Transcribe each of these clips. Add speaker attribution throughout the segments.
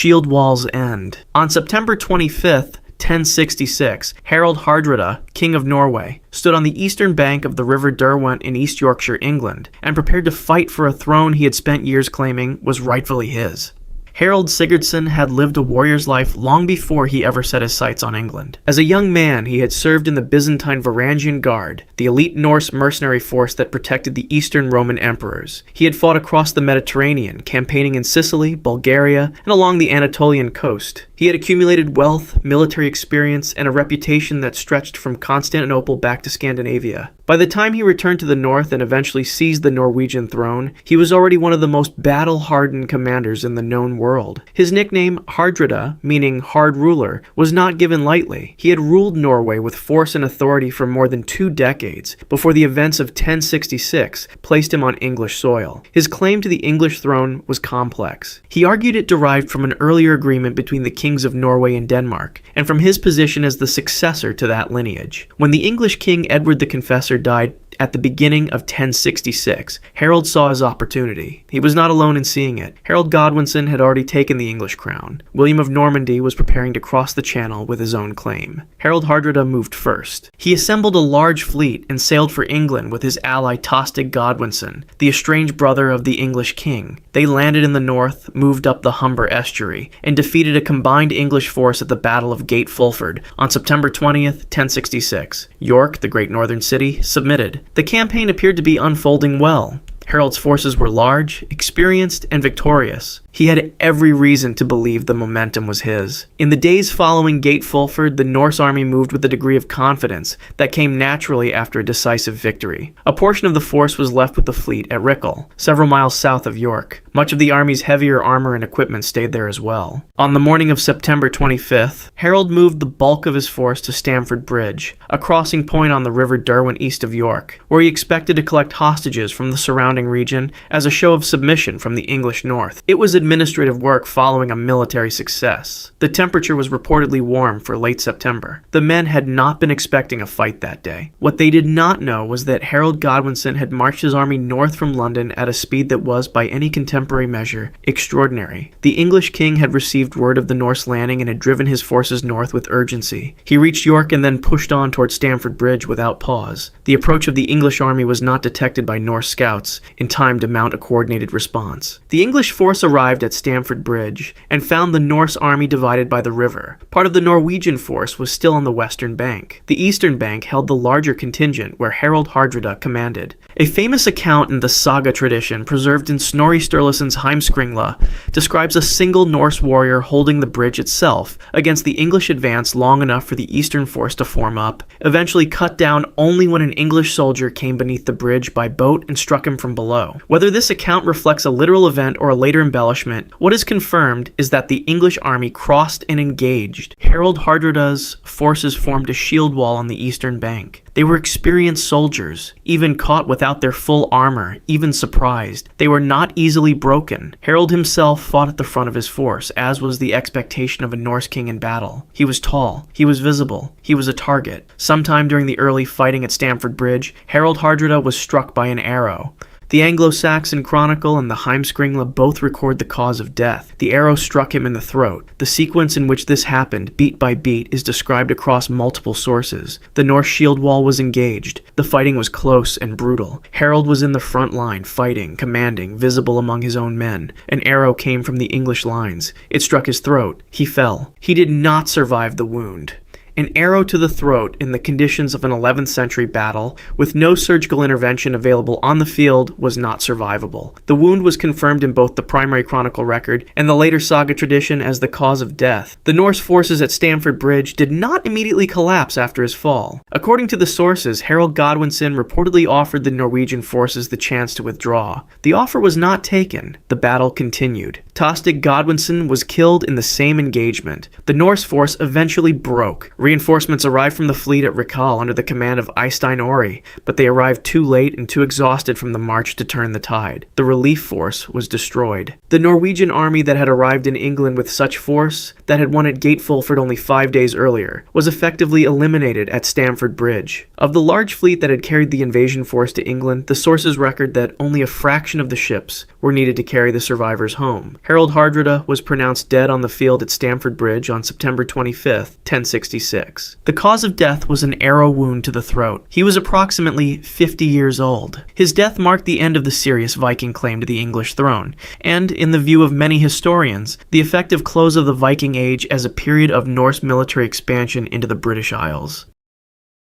Speaker 1: Shield Wall's End. On September 25th, 1066, Harold Hardrada, King of Norway, stood on the eastern bank of the River Derwent in East Yorkshire, England, and prepared to fight for a throne he had spent years claiming was rightfully his. Harold Sigurdsson had lived a warrior's life long before he ever set his sights on England. As a young man, he had served in the Byzantine Varangian Guard, the elite Norse mercenary force that protected the Eastern Roman emperors. He had fought across the Mediterranean, campaigning in Sicily, Bulgaria, and along the Anatolian coast. He had accumulated wealth, military experience, and a reputation that stretched from Constantinople back to Scandinavia. By the time he returned to the north and eventually seized the Norwegian throne, he was already one of the most battle-hardened commanders in the known world. His nickname, Hardrada, meaning hard ruler, was not given lightly. He had ruled Norway with force and authority for more than 2 decades before the events of 1066 placed him on English soil. His claim to the English throne was complex. He argued it derived from an earlier agreement between the kings of Norway and Denmark, and from his position as the successor to that lineage. When the English king Edward the Confessor died at the beginning of 1066, Harold saw his opportunity. He was not alone in seeing it. Harold Godwinson had already taken the English crown. William of Normandy was preparing to cross the Channel with his own claim. Harold Hardrada moved first. He assembled a large fleet and sailed for England with his ally Tostig Godwinson, the estranged brother of the English king. They landed in the north, moved up the Humber estuary, and defeated a combined English force at the Battle of Gate Fulford on September 20th, 1066. York, the great northern city, submitted. The campaign appeared to be unfolding well. Harold's forces were large, experienced, and victorious. He had every reason to believe the momentum was his. In the days following Gate Fulford, the Norse army moved with a degree of confidence that came naturally after a decisive victory. A portion of the force was left with the fleet at Rickle, several miles south of York. Much of the army's heavier armor and equipment stayed there as well. On the morning of September 25th, Harold moved the bulk of his force to Stamford Bridge, a crossing point on the River Derwent east of York, where he expected to collect hostages from the surrounding region as a show of submission from the English north. It was administrative work following a military success. The temperature was reportedly warm for late September. The men had not been expecting a fight that day. What they did not know was that Harold Godwinson had marched his army north from London at a speed that was, by any contemporary measure, extraordinary. The English king had received word of the Norse landing and had driven his forces north with urgency. He reached York and then pushed on toward Stamford Bridge without pause. The approach of the English army was not detected by Norse scouts in time to mount a coordinated response. The English force arrived at Stamford Bridge and found the Norse army divided by the river. Part of the Norwegian force was still on the western bank. The eastern bank held the larger contingent where Harold Hardrada commanded. A famous account in the saga tradition preserved in Snorri Sturluson's Heimskringla describes a single Norse warrior holding the bridge itself against the English advance long enough for the eastern force to form up, eventually cut down only when an English soldier came beneath the bridge by boat and struck him from below. Whether this account reflects a literal event or a later embellishment, what is confirmed is that the English army crossed and engaged. Harold Hardrada's forces formed a shield wall on the eastern bank. They were experienced soldiers, even caught without their full armor, even surprised. They were not easily broken. Harold himself fought at the front of his force, as was the expectation of a Norse king in battle. He was tall, he was visible, he was a target. Sometime during the early fighting at Stamford Bridge, Harold Hardrada was struck by an arrow. The Anglo-Saxon Chronicle and the Heimskringla both record the cause of death. The arrow struck him in the throat. The sequence in which this happened, beat by beat, is described across multiple sources. The Norse shield wall was engaged. The fighting was close and brutal. Harold was in the front line, fighting, commanding, visible among his own men. An arrow came from the English lines. It struck his throat. He fell. He did not survive the wound. An arrow to the throat in the conditions of an 11th century battle, with no surgical intervention available on the field, was not survivable. The wound was confirmed in both the primary chronicle record and the later saga tradition as the cause of death. The Norse forces at Stamford Bridge did not immediately collapse after his fall. According to the sources, Harold Godwinson reportedly offered the Norwegian forces the chance to withdraw. The offer was not taken. The battle continued. Tostig Godwinson was killed in the same engagement. The Norse force eventually broke. Reinforcements arrived from the fleet at Rickal under the command of Eystein Ori, but they arrived too late and too exhausted from the march to turn the tide. The relief force was destroyed. The Norwegian army that had arrived in England with such force, that had won at Gate Fulford only 5 days earlier, was effectively eliminated at Stamford Bridge. Of the large fleet that had carried the invasion force to England, the sources record that only a fraction of the ships were needed to carry the survivors home. Harold Hardrada was pronounced dead on the field at Stamford Bridge on September 25, 1066. The cause of death was an arrow wound to the throat. He was approximately 50 years old. His death marked the end of the serious Viking claim to the English throne, and, in the view of many historians, the effective close of the Viking Age as a period of Norse military expansion into the British Isles.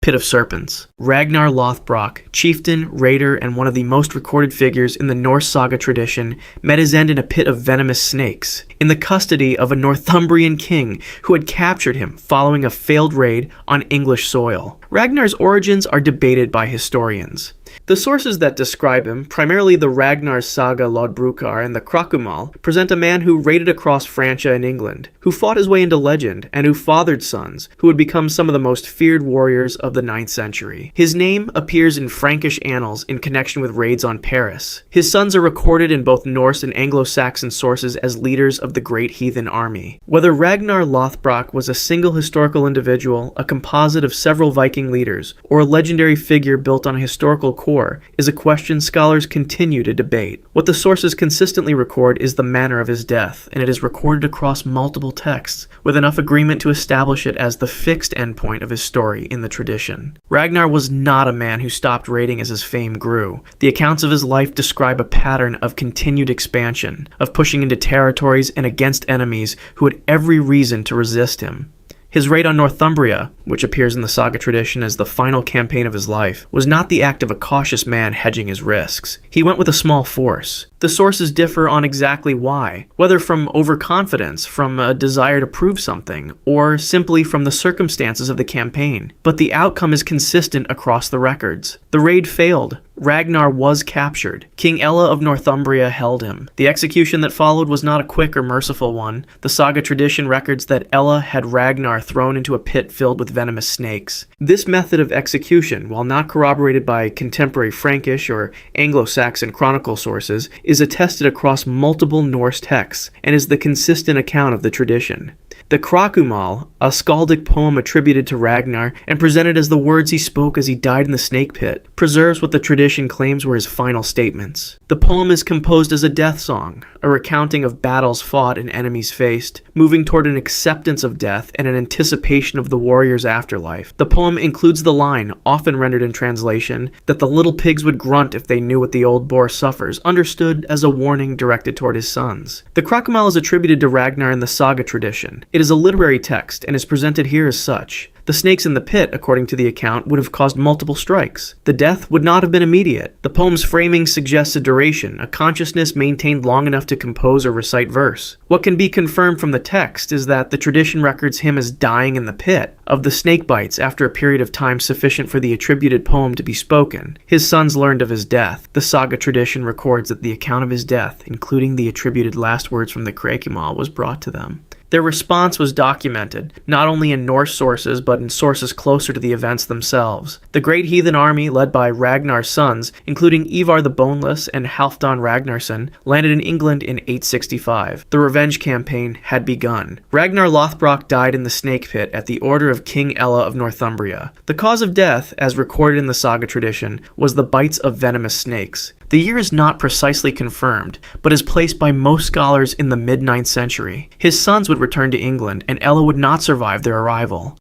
Speaker 1: Pit of Serpents. Ragnar Lothbrok, chieftain, raider, and one of the most recorded figures in the Norse saga tradition, met his end in a pit of venomous snakes, in the custody of a Northumbrian king who had captured him following a failed raid on English soil. Ragnar's origins are debated by historians. The sources that describe him, primarily the Ragnar's Saga Lodbrokar and the Krakumal, present a man who raided across Francia and England, who fought his way into legend, and who fathered sons who would become some of the most feared warriors of the 9th century. His name appears in Frankish annals in connection with raids on Paris. His sons are recorded in both Norse and Anglo-Saxon sources as leaders of the Great Heathen Army. Whether Ragnar Lothbrok was a single historical individual, a composite of several Viking leaders, or a legendary figure built on a historical core is a question scholars continue to debate. What the sources consistently record is the manner of his death, and it is recorded across multiple texts, with enough agreement to establish it as the fixed endpoint of his story in the tradition. Ragnar was not a man who stopped raiding as his fame grew. The accounts of his life describe a pattern of continued expansion, of pushing into territories and against enemies who had every reason to resist him. His raid on Northumbria, which appears in the saga tradition as the final campaign of his life, was not the act of a cautious man hedging his risks. He went with a small force. The sources differ on exactly why, whether from overconfidence, from a desire to prove something, or simply from the circumstances of the campaign. But the outcome is consistent across the records. The raid failed. Ragnar was captured. King Ella of Northumbria held him. The execution that followed was not a quick or merciful one. The saga tradition records that Ella had Ragnar thrown into a pit filled with venomous snakes. This method of execution, while not corroborated by contemporary Frankish or Anglo-Saxon chronicle sources, is attested across multiple Norse texts and is the consistent account of the tradition. The Krakumal, a skaldic poem attributed to Ragnar and presented as the words he spoke as he died in the snake pit, preserves what the tradition claims were his final statements. The poem is composed as a death song, a recounting of battles fought and enemies faced, moving toward an acceptance of death and an anticipation of the warrior's afterlife. The poem includes the line, often rendered in translation, that the little pigs would grunt if they knew what the old boar suffers, understood as a warning directed toward his sons. The Krakumal is attributed to Ragnar in the saga tradition. It is a literary text and is presented here as such. The snakes in the pit, according to the account, would have caused multiple strikes. The death would not have been immediate. The poem's framing suggests a duration, a consciousness maintained long enough to compose or recite verse. What can be confirmed from the text is that the tradition records him as dying in the pit of the snake bites after a period of time sufficient for the attributed poem to be spoken. His sons learned of his death. The saga tradition records that the account of his death, including the attributed last words from the Krakumal, was brought to them. Their response was documented, not only in Norse sources, but in sources closer to the events themselves. The Great Heathen Army, led by Ragnar's sons, including Ivar the Boneless and Halfdan Ragnarsson, landed in England in 865. The revenge campaign had begun. Ragnar Lothbrok died in the snake pit at the order of King Ella of Northumbria. The cause of death, as recorded in the saga tradition, was the bites of venomous snakes. The year is not precisely confirmed, but is placed by most scholars in the mid-9th century. His sons would return to England, and Ella would not survive their arrival.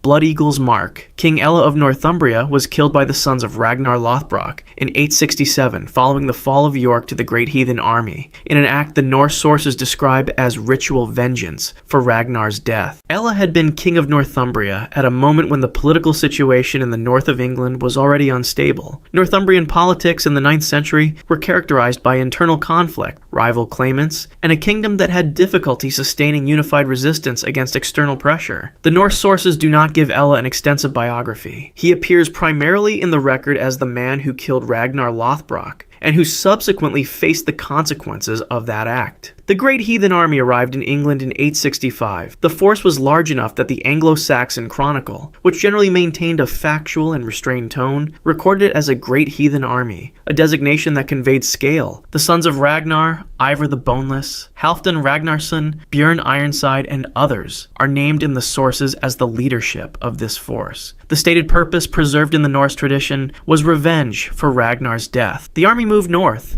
Speaker 1: Blood Eagle's Mark. King Ella of Northumbria was killed by the sons of Ragnar Lothbrok in 867 following the fall of York to the Great Heathen Army, in an act the Norse sources describe as ritual vengeance for Ragnar's death. Ella had been king of Northumbria at a moment when the political situation in the north of England was already unstable. Northumbrian politics in the 9th century were characterized by internal conflict, rival claimants, and a kingdom that had difficulty sustaining unified resistance against external pressure. The Norse sources do not give Ella an extensive biography. He appears primarily in the record as the man who killed Ragnar Lothbrok, and who subsequently faced the consequences of that act. The Great Heathen Army arrived in England in 865. The force was large enough that the Anglo-Saxon Chronicle, which generally maintained a factual and restrained tone, recorded it as a Great Heathen Army, a designation that conveyed scale. The sons of Ragnar, Ivar the Boneless, Halfdan Ragnarsson, Björn Ironside, and others are named in the sources as the leadership of this force. The stated purpose, preserved in the Norse tradition, was revenge for Ragnar's death. The army moved north.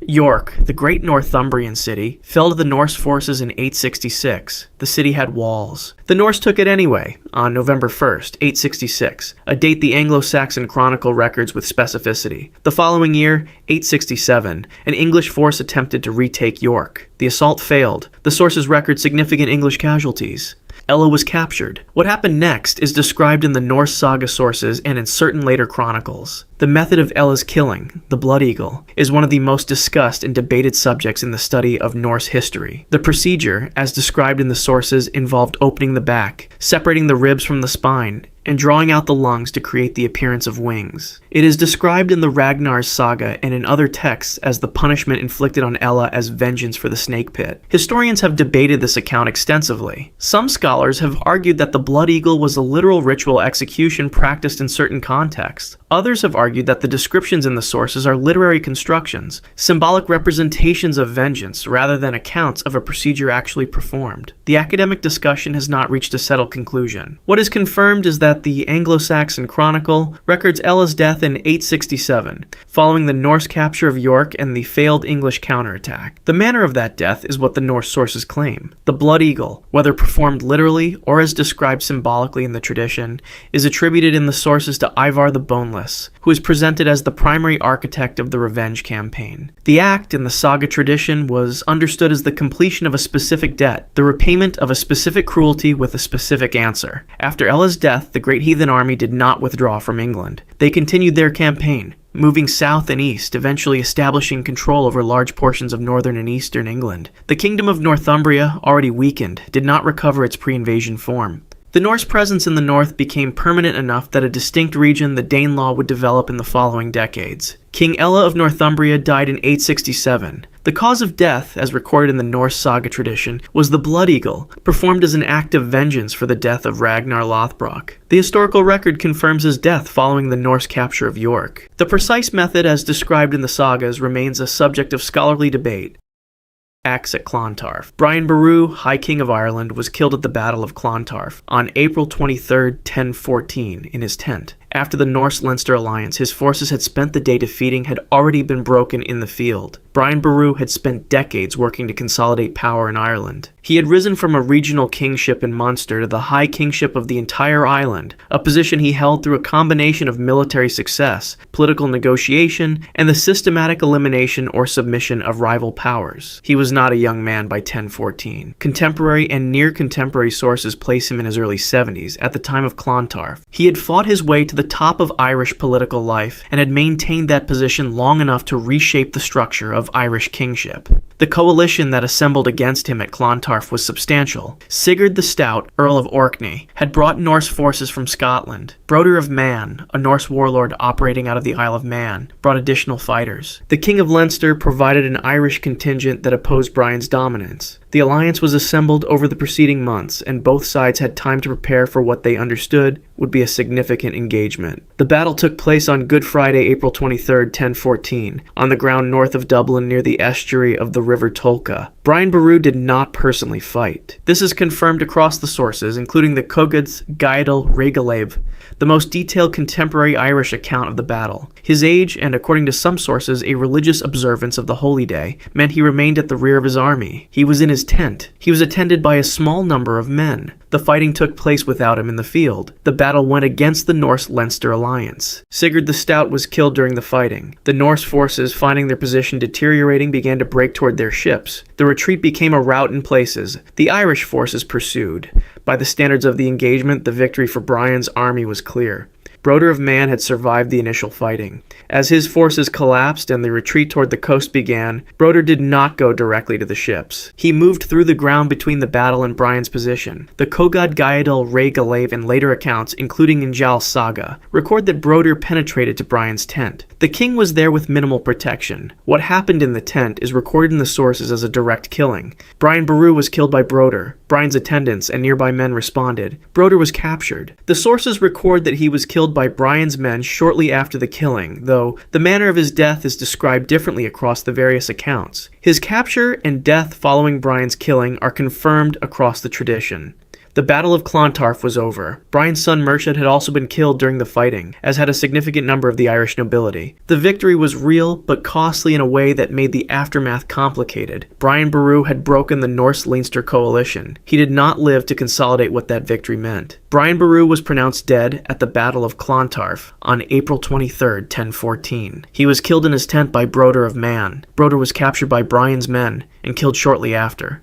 Speaker 1: York, the great Northumbrian city, fell to the Norse forces in 866. The city had walls. The Norse took it anyway, on November 1st, 866, a date the Anglo-Saxon Chronicle records with specificity. The following year, 867, an English force attempted to retake York. The assault failed. The sources record significant English casualties. Ella was captured. What happened next is described in the Norse saga sources and in certain later chronicles. The method of Ella's killing, the blood eagle, is one of the most discussed and debated subjects in the study of Norse history. The procedure, as described in the sources, involved opening the back, separating the ribs from the spine, and drawing out the lungs to create the appearance of wings. It is described in the Ragnar's saga and in other texts as the punishment inflicted on Ella as vengeance for the snake pit. Historians have debated this account extensively. Some scholars have argued that the blood eagle was a literal ritual execution practiced in certain contexts. Others have argued that the descriptions in the sources are literary constructions, symbolic representations of vengeance rather than accounts of a procedure actually performed. The academic discussion has not reached a settled conclusion. What is confirmed is that the Anglo-Saxon Chronicle records Ella's death in 867, following the Norse capture of York and the failed English counterattack. The manner of that death is what the Norse sources claim. The blood eagle, whether performed literally or as described symbolically in the tradition, is attributed in the sources to Ivar the Boneless, who is presented as the primary architect of the revenge campaign. The act, in the saga tradition, was understood as the completion of a specific debt, the repayment of a specific cruelty with a specific answer. After Ella's death, the great heathen army did not withdraw from England. They continued their campaign, moving south and east, eventually establishing control over large portions of northern and eastern England. The kingdom of Northumbria, already weakened, did not recover its pre-invasion form. The Norse presence in the north became permanent enough that a distinct region, the Danelaw, would develop in the following decades. King Ella of Northumbria died in 867. The cause of death, as recorded in the Norse saga tradition, was the blood eagle, performed as an act of vengeance for the death of Ragnar Lothbrok. The historical record confirms his death following the Norse capture of York. The precise method, as described in the sagas, remains a subject of scholarly debate. Axe at Clontarf. Brian Boru, High King of Ireland, was killed at the Battle of Clontarf on April 23, 1014, in his tent. After the Norse-Leinster alliance, his forces had spent the day defeating had already been broken in the field. Brian Boru had spent decades working to consolidate power in Ireland. He had risen from a regional kingship in Munster to the high kingship of the entire island, a position he held through a combination of military success, political negotiation, and the systematic elimination or submission of rival powers. He was not a young man by 1014. Contemporary and near-contemporary sources place him in his early 70s, at the time of Clontarf. He had fought his way to the top of Irish political life and had maintained that position long enough to reshape the structure of Irish kingship. The coalition that assembled against him at Clontarf was substantial. Sigurd the Stout, Earl of Orkney, had brought Norse forces from Scotland. Broder of Man, a Norse warlord operating out of the Isle of Man, brought additional fighters. The King of Leinster provided an Irish contingent that opposed Brian's dominance. The alliance was assembled over the preceding months, and both sides had time to prepare for what they understood would be a significant engagement. The battle took place on Good Friday, April 23, 1014, on the ground north of Dublin near the estuary of the River Tolka. Brian Boru did not personally fight. This is confirmed across the sources, including the Cogad's Gaedal Regalave, the most detailed contemporary Irish account of the battle. His age, and according to some sources, a religious observance of the holy day, meant he remained at the rear of his army. He was in his tent. He was attended by a small number of men. The fighting took place without him in the field. The battle went against the Norse-Leinster alliance. Sigurd the Stout was killed during the fighting. The Norse forces, finding their position deteriorating, began to break toward their ships. The retreat became a rout in places. The Irish forces pursued. By the standards of the engagement, the victory for Brian's army was clear. Broder of Man had survived the initial fighting. As his forces collapsed and the retreat toward the coast began, Broder did not go directly to the ships. He moved through the ground between the battle and Brian's position. The Kogad Gaedal Regalave and later accounts, including in Njal's saga, record that Broder penetrated to Brian's tent. The king was there with minimal protection. What happened in the tent is recorded in the sources as a direct killing. Brian Boru was killed by Broder. Brian's attendants and nearby men responded. Broder was captured. The sources record that he was killed by Brian's men shortly after the killing, though the manner of his death is described differently across the various accounts. His capture and death following Brian's killing are confirmed across the tradition. The Battle of Clontarf was over. Brian's son Mershad had also been killed during the fighting, as had a significant number of the Irish nobility. The victory was real, but costly in a way that made the aftermath complicated. Brian Boru had broken the Norse-Leinster coalition. He did not live to consolidate what that victory meant. Brian Boru was pronounced dead at the Battle of Clontarf on April 23, 1014. He was killed in his tent by Broder of Man. Broder was captured by Brian's men and killed shortly after.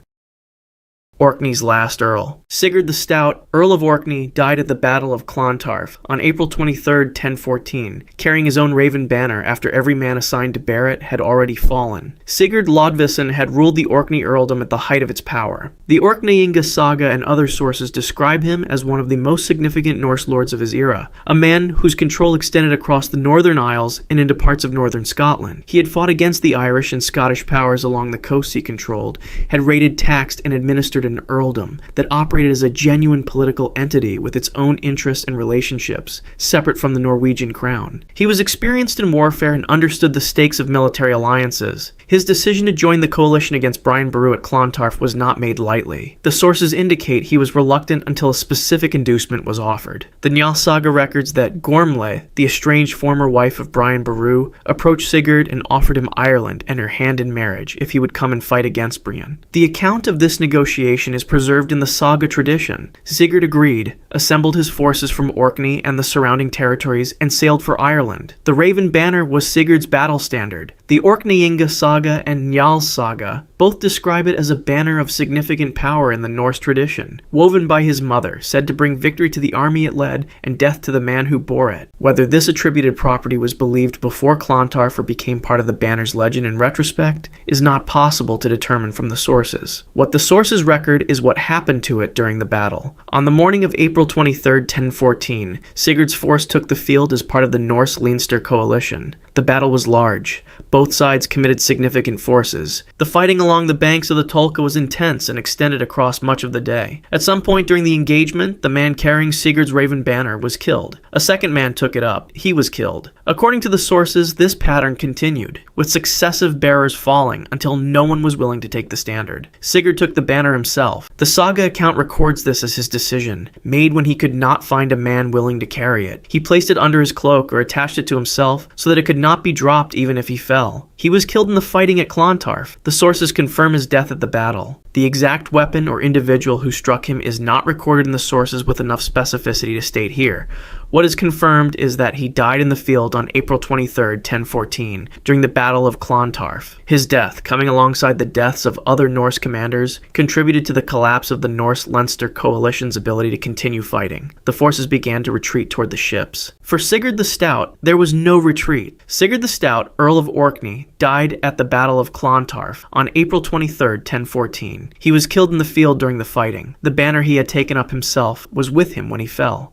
Speaker 1: Orkney's last Earl. Sigurd the Stout, Earl of Orkney, died at the Battle of Clontarf on April 23, 1014, carrying his own raven banner after every man assigned to bear it had already fallen. Sigurd Lodvison had ruled the Orkney earldom at the height of its power. The Orkneyinga saga and other sources describe him as one of the most significant Norse lords of his era, a man whose control extended across the Northern Isles and into parts of northern Scotland. He had fought against the Irish and Scottish powers along the coasts he controlled, had raided, taxed, and administered an earldom that operated as a genuine political entity with its own interests and relationships, separate from the Norwegian crown. He was experienced in warfare and understood the stakes of military alliances. His decision to join the coalition against Brian Boru at Clontarf was not made lightly. The sources indicate he was reluctant until a specific inducement was offered. The Njal saga records that Gormley, the estranged former wife of Brian Boru, approached Sigurd and offered him Ireland and her hand in marriage if he would come and fight against Brian. The account of this negotiation is preserved in the saga tradition. Sigurd agreed, assembled his forces from Orkney and the surrounding territories, and sailed for Ireland. The Raven Banner was Sigurd's battle standard. The Orkneyinga saga and Njal saga both describe it as a banner of significant power in the Norse tradition, woven by his mother, said to bring victory to the army it led and death to the man who bore it. Whether this attributed property was believed before Clontarf or became part of the banner's legend in retrospect is not possible to determine from the sources. What the sources record is what happened to it during the battle. On the morning of April 23, 1014, Sigurd's force took the field as part of the Norse-Leinster coalition. The battle was large. Both sides committed significant forces. The fighting along the banks of the Tolka was intense and extended across much of the day. At some point during the engagement, the man carrying Sigurd's raven banner was killed. A second man took it up. He was killed. According to the sources, this pattern continued, with successive bearers falling until no one was willing to take the standard. Sigurd took the banner himself. The saga account records this as his decision, made when he could not find a man willing to carry it. He placed it under his cloak or attached it to himself so that it could not be dropped even if he fell. He was killed in the fighting at Clontarf. The sources confirm his death at the battle. The exact weapon or individual who struck him is not recorded in the sources with enough specificity to state here. What is confirmed is that he died in the field on April 23, 1014, during the Battle of Clontarf. His death, coming alongside the deaths of other Norse commanders, contributed to the collapse of the Norse-Leinster coalition's ability to continue fighting. The forces began to retreat toward the ships. For Sigurd the Stout, there was no retreat. Sigurd the Stout, Earl of Orkney, died at the Battle of Clontarf on April 23, 1014. He was killed in the field during the fighting. The banner he had taken up himself was with him when he fell.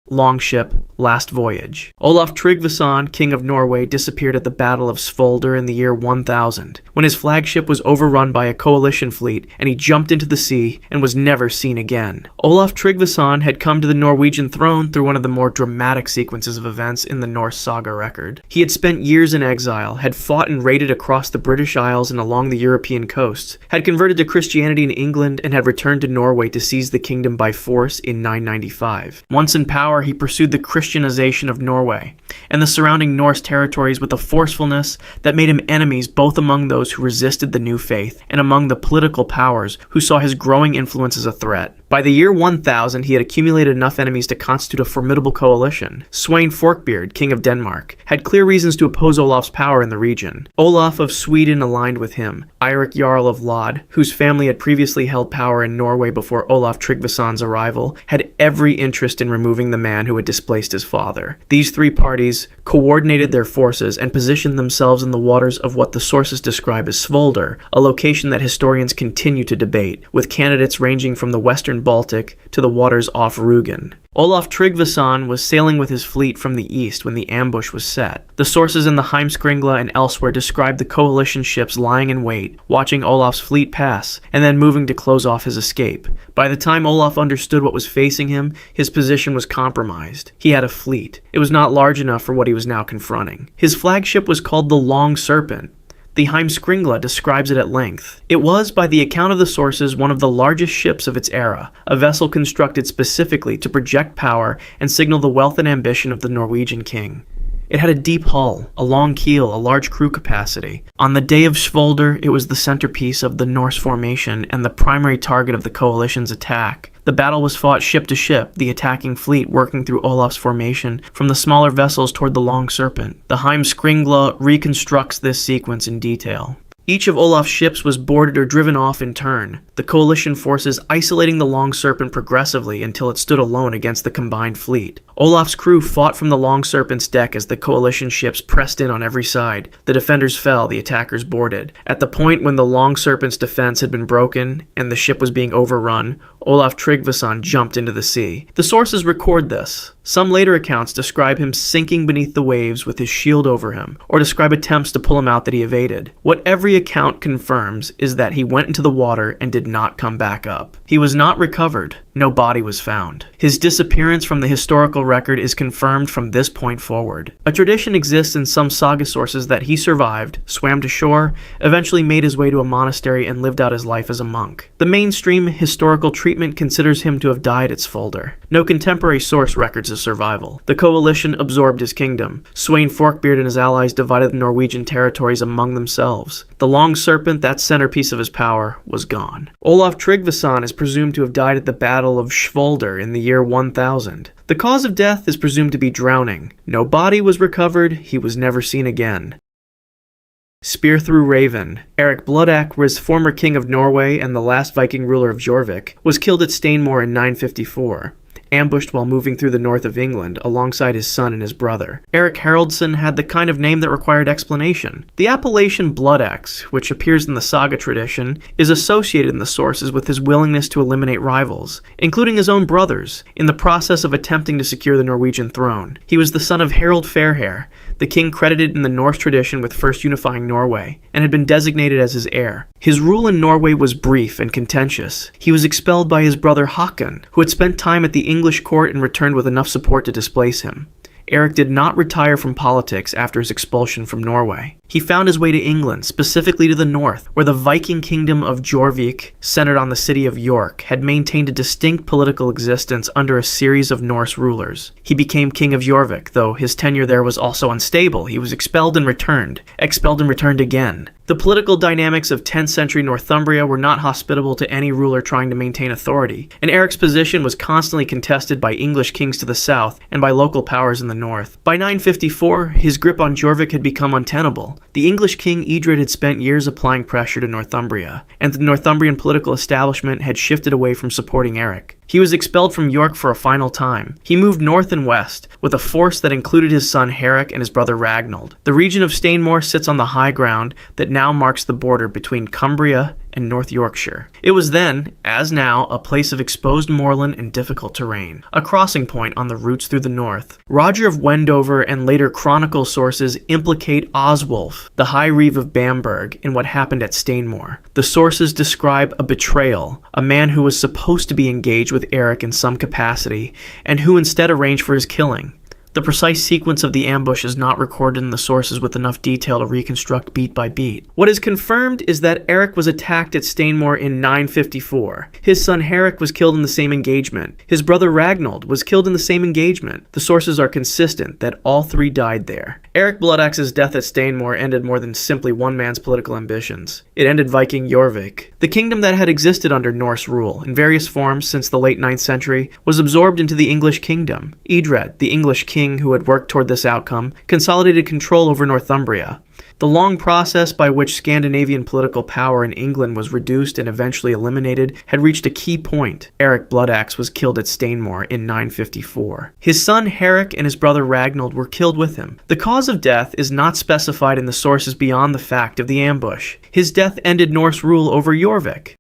Speaker 1: Longship, last voyage. Olaf Tryggvason, king of Norway, disappeared at the Battle of Svolder in the year 1000, when his flagship was overrun by a coalition fleet and he jumped into the sea and was never seen again. Olaf Tryggvason had come to the Norwegian throne through one of the more dramatic sequences of events in the Norse saga record. He had spent years in exile, had fought and raided across the British Isles and along the European coasts, had converted to Christianity in England, and had returned to Norway to seize the kingdom by force in 995. Once in power, he pursued the Christianization of Norway and the surrounding Norse territories with a forcefulness that made him enemies both among those who resisted the new faith and among the political powers who saw his growing influence as a threat. By the year 1000, he had accumulated enough enemies to constitute a formidable coalition. Sweyn Forkbeard, king of Denmark, had clear reasons to oppose Olaf's power in the region. Olaf of Sweden aligned with him. Eirik Jarl of Lod, whose family had previously held power in Norway before Olaf Tryggvason's arrival, had every interest in removing the man who had displaced his father. These three parties coordinated their forces and positioned themselves in the waters of what the sources describe as Svolder, a location that historians continue to debate, with candidates ranging from the western Baltic to the waters off Rügen. Olaf Tryggvason was sailing with his fleet from the east when the ambush was set. The sources in the Heimskringla and elsewhere describe the coalition ships lying in wait, watching Olaf's fleet pass, and then moving to close off his escape. By the time Olaf understood what was facing him, his position was compromised. He had a fleet. It was not large enough for what he was now confronting. His flagship was called the Long Serpent. The Heimskringla describes it at length. It was, by the account of the sources, one of the largest ships of its era, a vessel constructed specifically to project power and signal the wealth and ambition of the Norwegian king. It had a deep hull, a long keel, a large crew capacity. On the day of Svolder, it was the centerpiece of the Norse formation and the primary target of the coalition's attack. The battle was fought ship to ship, the attacking fleet working through Olaf's formation from the smaller vessels toward the Long Serpent. The Heimskringla reconstructs this sequence in detail. Each of Olaf's ships was boarded or driven off in turn, the coalition forces isolating the Long Serpent progressively until it stood alone against the combined fleet. Olaf's crew fought from the Long Serpent's deck as the coalition ships pressed in on every side. The defenders fell, the attackers boarded. At the point when the Long Serpent's defense had been broken and the ship was being overrun, Olaf Tryggvason jumped into the sea. The sources record this. Some later accounts describe him sinking beneath the waves with his shield over him, or describe attempts to pull him out that he evaded. What every account confirms is that he went into the water and did not come back up. He was not recovered. No body was found. His disappearance from the historical record is confirmed from this point forward. A tradition exists in some saga sources that he survived, swam to shore, eventually made his way to a monastery and lived out his life as a monk. The mainstream historical treatment considers him to have died at Svolder. No contemporary source records his survival. The coalition absorbed his kingdom. Sweyn Forkbeard and his allies divided the Norwegian territories among themselves. The Long Serpent, that centerpiece of his power, was gone. Olaf Tryggvason is presumed to have died at the Battle of Svolder in the year 1000. The cause of death is presumed to be drowning. No body was recovered. He was never seen again. Spear through Raven. Eric Bloodaxe, former king of Norway and the last Viking ruler of Jorvik, was killed at Stainmore in 954. Ambushed while moving through the north of England alongside his son and his brother. Eric Haraldsson had the kind of name that required explanation. The appellation Bloodaxe, which appears in the saga tradition, is associated in the sources with his willingness to eliminate rivals, including his own brothers, in the process of attempting to secure the Norwegian throne. He was the son of Harald Fairhair, the king credited in the Norse tradition with first unifying Norway, and had been designated as his heir. His rule in Norway was brief and contentious. He was expelled by his brother Håkon, who had spent time at the English court and returned with enough support to displace him. Eric did not retire from politics after his expulsion from Norway. He found his way to England, specifically to the north, where the Viking kingdom of Jorvik, centered on the city of York, had maintained a distinct political existence under a series of Norse rulers. He became king of Jorvik, though his tenure there was also unstable. He was expelled and returned again. The political dynamics of 10th century Northumbria were not hospitable to any ruler trying to maintain authority, and Eric's position was constantly contested by English kings to the south and by local powers in the north. By 954, his grip on Jorvik had become untenable. The English king Edred had spent years applying pressure to Northumbria, and the Northumbrian political establishment had shifted away from supporting Eric. He was expelled from York for a final time. He moved north and west, with a force that included his son Harekk and his brother Ragnald. The region of Stainmore sits on the high ground that now marks the border between Cumbria and North Yorkshire. It was then, as now, a place of exposed moorland and difficult terrain, a crossing point on the routes through the north. Roger of Wendover and later chronicle sources implicate Oswulf, the High Reeve of Bamberg, in what happened at Stainmore. The sources describe a betrayal, a man who was supposed to be engaged with Eric in some capacity, and who instead arranged for his killing. The precise sequence of the ambush is not recorded in the sources with enough detail to reconstruct beat by beat. What is confirmed is that Eric was attacked at Stainmore in 954. His son Harekk was killed in the same engagement. His brother Ragnald was killed in the same engagement. The sources are consistent that all three died there. Eric Bloodaxe's death at Stainmore ended more than simply one man's political ambitions. It ended Viking Jorvik. The kingdom that had existed under Norse rule in various forms since the late 9th century was absorbed into the English kingdom. Edred, the English king who had worked toward this outcome, consolidated control over Northumbria. The long process by which Scandinavian political power in England was reduced and eventually eliminated had reached a key point. Eric Bloodaxe was killed at Stainmore in 954. His son Harekk and his brother Ragnald were killed with him. The cause of death is not specified in the sources beyond the fact of the ambush. His death ended Norse rule over Jorvik.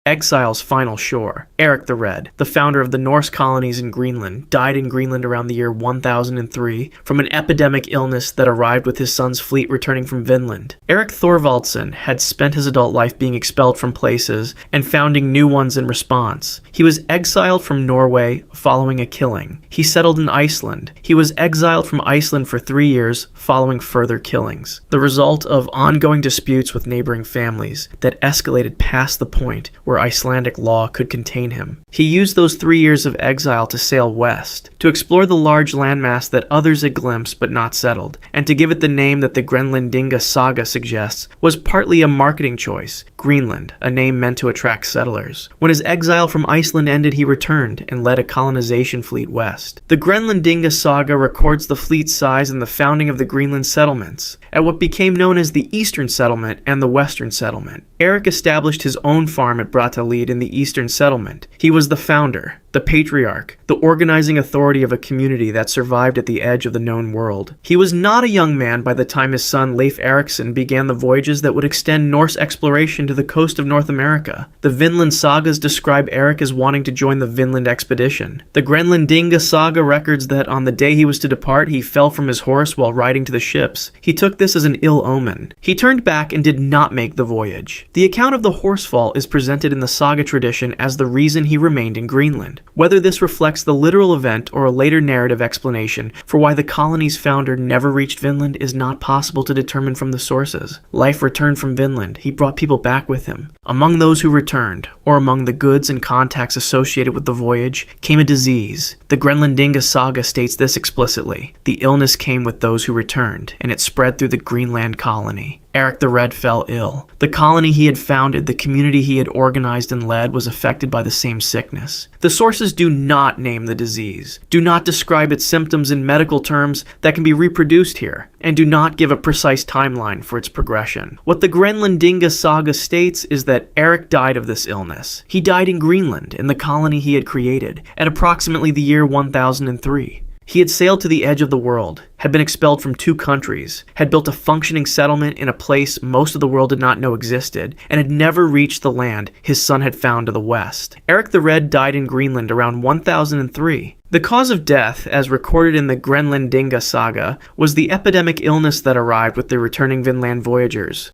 Speaker 1: Exile's final shore. Eric the Red, the founder of the Norse colonies in Greenland, died in Greenland around the year 1003 from an epidemic illness that arrived with his son's fleet returning from Vinland. Eric Thorvaldsson had spent his adult life being expelled from places and founding new ones in response. He was exiled from Norway following a killing. He settled in Iceland. He was exiled from Iceland for 3 years following further killings, the result of ongoing disputes with neighboring families that escalated past the point where Icelandic law could contain him. He used those 3 years of exile to sail west, to explore the large landmass that others had glimpsed but not settled, and to give it the name that the Grenlandinga saga suggests was partly a marketing choice, Greenland, a name meant to attract settlers. When his exile from Iceland ended, he returned and led a colonization fleet west. The Grenlandinga saga records the fleet's size and the founding of the Greenland settlements, at what became known as the Eastern Settlement and the Western Settlement. Eric established his own farm at Brattahlid in the Eastern Settlement. He was the founder, the patriarch, the organizing authority of a community that survived at the edge of the known world. He was not a young man by the time his son Leif Erikson began the voyages that would extend Norse exploration to the coast of North America. The Vinland sagas describe Eric as wanting to join the Vinland expedition. The Grenlandinga saga records that on the day he was to depart, he fell from his horse while riding to the ships. He took this as an ill omen. He turned back and did not make the voyage. The account of the horsefall is presented in the saga tradition as the reason he remained in Greenland. Whether this reflects the literal event or a later narrative explanation for why the colony's founder never reached Vinland is not possible to determine from the sources. Leif returned from Vinland. He brought people back with him. Among those who returned, or among the goods and contacts associated with the voyage, came a disease. The Grenlandinga saga states this explicitly. The illness came with those who returned, and it spread through the Greenland colony. Eric the Red fell ill. The colony he had founded, the community he had organized and led, was affected by the same sickness. The sources do not name the disease, do not describe its symptoms in medical terms that can be reproduced here, and do not give a precise timeline for its progression. What the Grenlandinga saga states is that Eric died of this illness. He died in Greenland, in the colony he had created, at approximately the year 1003. He had sailed to the edge of the world, had been expelled from 2 countries, had built a functioning settlement in a place most of the world did not know existed, and had never reached the land his son had found to the west. Eric the Red died in Greenland around 1003. The cause of death, as recorded in the Grenlandinga saga, was the epidemic illness that arrived with the returning Vinland voyagers.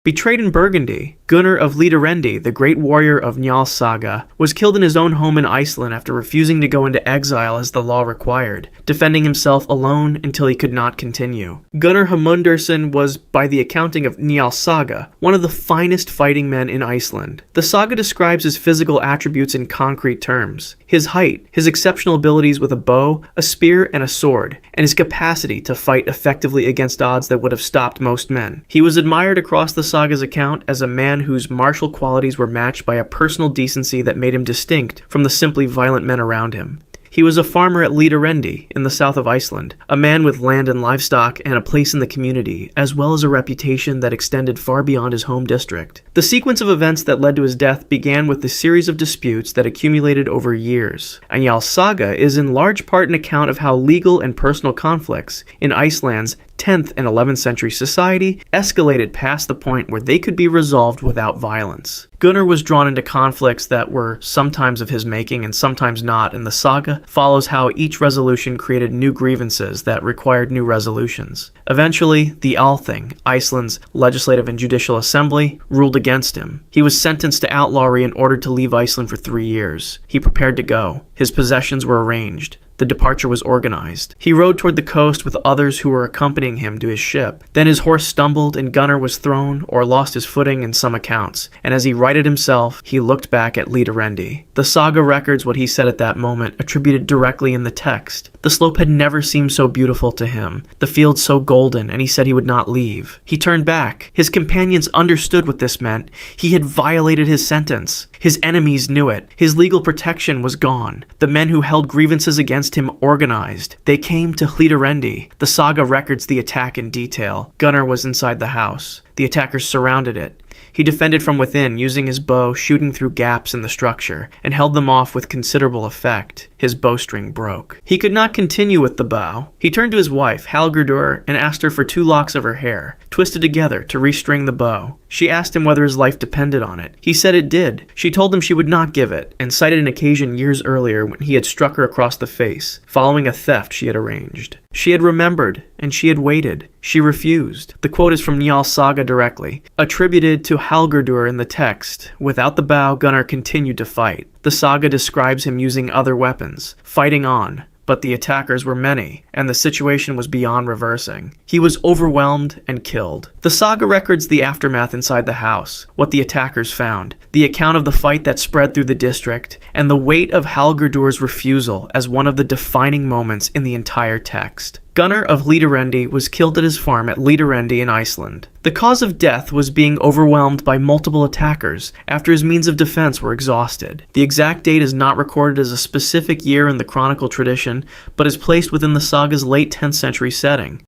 Speaker 1: Betrayed in Burgundy, Gunnar of Lidarendi, the great warrior of Njál's saga, was killed in his own home in Iceland after refusing to go into exile as the law required, defending himself alone until he could not continue. Gunnar Hamundarson was, by the accounting of Njál's saga, one of the finest fighting men in Iceland. The saga describes his physical attributes in concrete terms: his height, his exceptional abilities with a bow, a spear, and a sword, and his capacity to fight effectively against odds that would have stopped most men. He was admired across the saga's account as a man whose martial qualities were matched by a personal decency that made him distinct from the simply violent men around him. He was a farmer at Lidarendi in the south of Iceland, a man with land and livestock and a place in the community, as well as a reputation that extended far beyond his home district. The sequence of events that led to his death began with the series of disputes that accumulated over years. Njál's saga is in large part an account of how legal and personal conflicts in Iceland's 10th and 11th century society escalated past the point where they could be resolved without violence. Gunnar was drawn into conflicts that were sometimes of his making and sometimes not, and the saga follows how each resolution created new grievances that required new resolutions. Eventually, the Althing, Iceland's legislative and judicial assembly, ruled against him. He was sentenced to outlawry and ordered to leave Iceland for 3 years. He prepared to go. His possessions were arranged. The departure was organized. He rode toward the coast with others who were accompanying him to his ship. Then his horse stumbled and Gunnar was thrown or lost his footing in some accounts, and as he righted himself, he looked back at Lidarendi. The saga records what he said at that moment, attributed directly in the text. The slope had never seemed so beautiful to him, the field so golden, and he said he would not leave. He turned back. His companions understood what this meant. He had violated his sentence. His enemies knew it. His legal protection was gone. The men who held grievances against him organized. They came to Lidarendi. The saga records the attack in detail. Gunnar was inside the house. The attackers surrounded it. He defended from within, using his bow, shooting through gaps in the structure, and held them off with considerable effect. His bowstring broke. He could not continue with the bow. He turned to his wife, Halgurdur, and asked her for 2 locks of her hair, twisted together to restring the bow. She asked him whether his life depended on it. He said it did. She told him she would not give it, and cited an occasion years earlier when he had struck her across the face, following a theft she had arranged. She had remembered, and she had waited. She refused. The quote is from Njál's saga directly, attributed to Halgurdur in the text. Without the bow, Gunnar continued to fight. The saga describes him using other weapons, fighting on, but the attackers were many, and the situation was beyond reversing. He was overwhelmed and killed. The saga records the aftermath inside the house, what the attackers found, the account of the fight that spread through the district, and the weight of Halgurdur's refusal as one of the defining moments in the entire text. Gunnar of Lidarendi was killed at his farm at Lidarendi in Iceland. The cause of death was being overwhelmed by multiple attackers after his means of defense were exhausted. The exact date is not recorded as a specific year in the chronicle tradition, but is placed within the saga's late 10th century setting.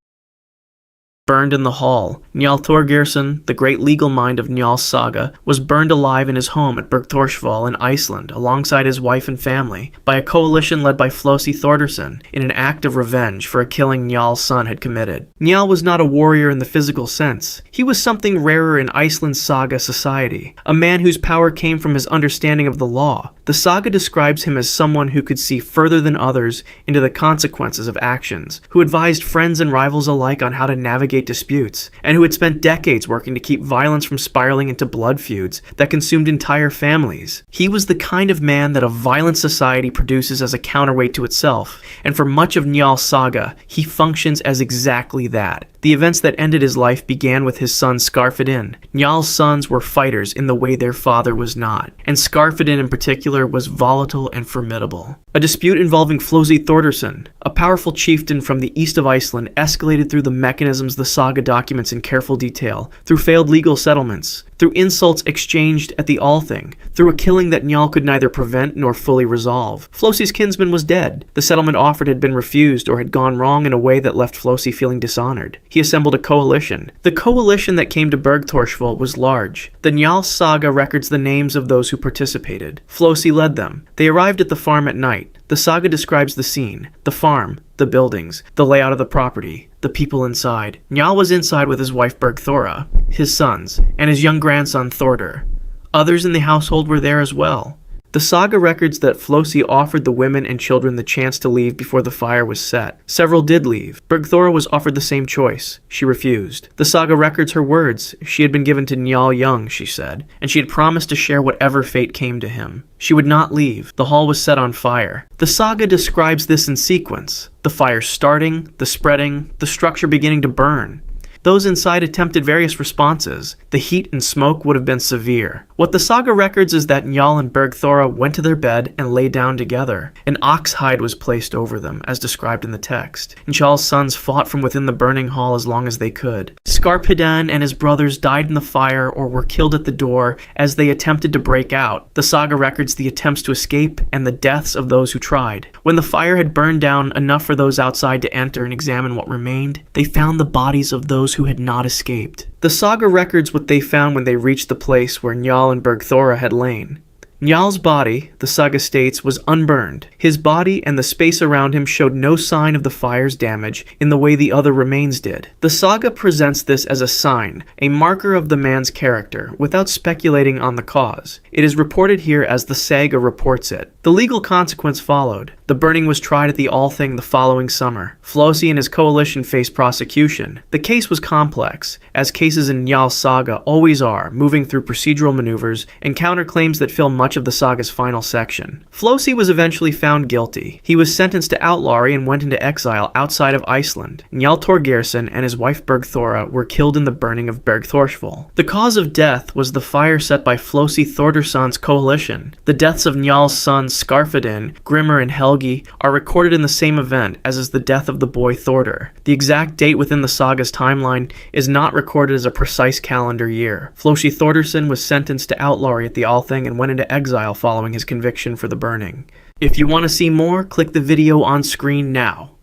Speaker 1: Burned in the hall. Njál Thorgeirsson, the great legal mind of Njál's saga, was burned alive in his home at Bergþórsval in Iceland alongside his wife and family by a coalition led by Flosi Thordarson in an act of revenge for a killing Njál's son had committed. Njál was not a warrior in the physical sense. He was something rarer in Iceland's saga society, a man whose power came from his understanding of the law. The saga describes him as someone who could see further than others into the consequences of actions, who advised friends and rivals alike on how to navigate disputes, and who had spent decades working to keep violence from spiraling into blood feuds that consumed entire families. He was the kind of man that a violent society produces as a counterweight to itself, and for much of Njál's saga, he functions as exactly that. The events that ended his life began with his son Skarphedinn. Njál's sons were fighters in the way their father was not, and Skarphedinn in particular was volatile and formidable. A dispute involving Flosi Thordarson, a powerful chieftain from the east of Iceland, escalated through the mechanisms the saga documents in careful detail, through failed legal settlements, through insults exchanged at the Althing, through a killing that Njál could neither prevent nor fully resolve. Flosi's kinsman was dead. The settlement offered had been refused or had gone wrong in a way that left Flosi feeling dishonored. He assembled a coalition. The coalition that came to Bergþórsval was large. The Njál saga records the names of those who participated. Flosi led them. They arrived at the farm at night. The saga describes the scene, the farm, the buildings, the layout of the property, the people inside. Njál was inside with his wife Bergþóra, his sons, and his young grandson Thordur. Others in the household were there as well. The saga records that Flosi offered the women and children the chance to leave before the fire was set. Several did leave. Bergþóra was offered the same choice. She refused. The saga records her words. She had been given to Njál young, she said, and she had promised to share whatever fate came to him. She would not leave. The hall was set on fire. The saga describes this in sequence. The fire starting, the spreading, the structure beginning to burn. Those inside attempted various responses. The heat and smoke would have been severe. What the saga records is that Njál and Bergþóra went to their bed and lay down together. An ox hide was placed over them, as described in the text. Njál's sons fought from within the burning hall as long as they could. Skarphedinn and his brothers died in the fire or were killed at the door as they attempted to break out. The saga records the attempts to escape and the deaths of those who tried. When the fire had burned down enough for those outside to enter and examine what remained, they found the bodies of those who had not escaped. The saga records what they found when they reached the place where Njál and Bergþóra had lain. Njál's body, the saga states, was unburned. His body and the space around him showed no sign of the fire's damage in the way the other remains did. The saga presents this as a sign, a marker of the man's character, without speculating on the cause. It is reported here as the saga reports it. The legal consequence followed. The burning was tried at the Althing the following summer. Flosi and his coalition faced prosecution. The case was complex, as cases in Njál's saga always are, moving through procedural maneuvers and counterclaims that fill much of the saga's final section. Flosi was eventually found guilty. He was sentenced to outlawry and went into exile outside of Iceland. Njál Thorgeirsson and his wife Bergþóra were killed in the burning of Bergþórsval. The cause of death was the fire set by Flosi Thordarson's coalition. The deaths of Njál's sons Skarphedinn, Grimr, and Helgi are recorded in the same event, as is the death of the boy Thordur. The exact date within the saga's timeline is not recorded as a precise calendar year. Flosi Thordarson was sentenced to outlawry at the Althing and went into exile following his conviction for the burning. If you want to see more, click the video on screen now.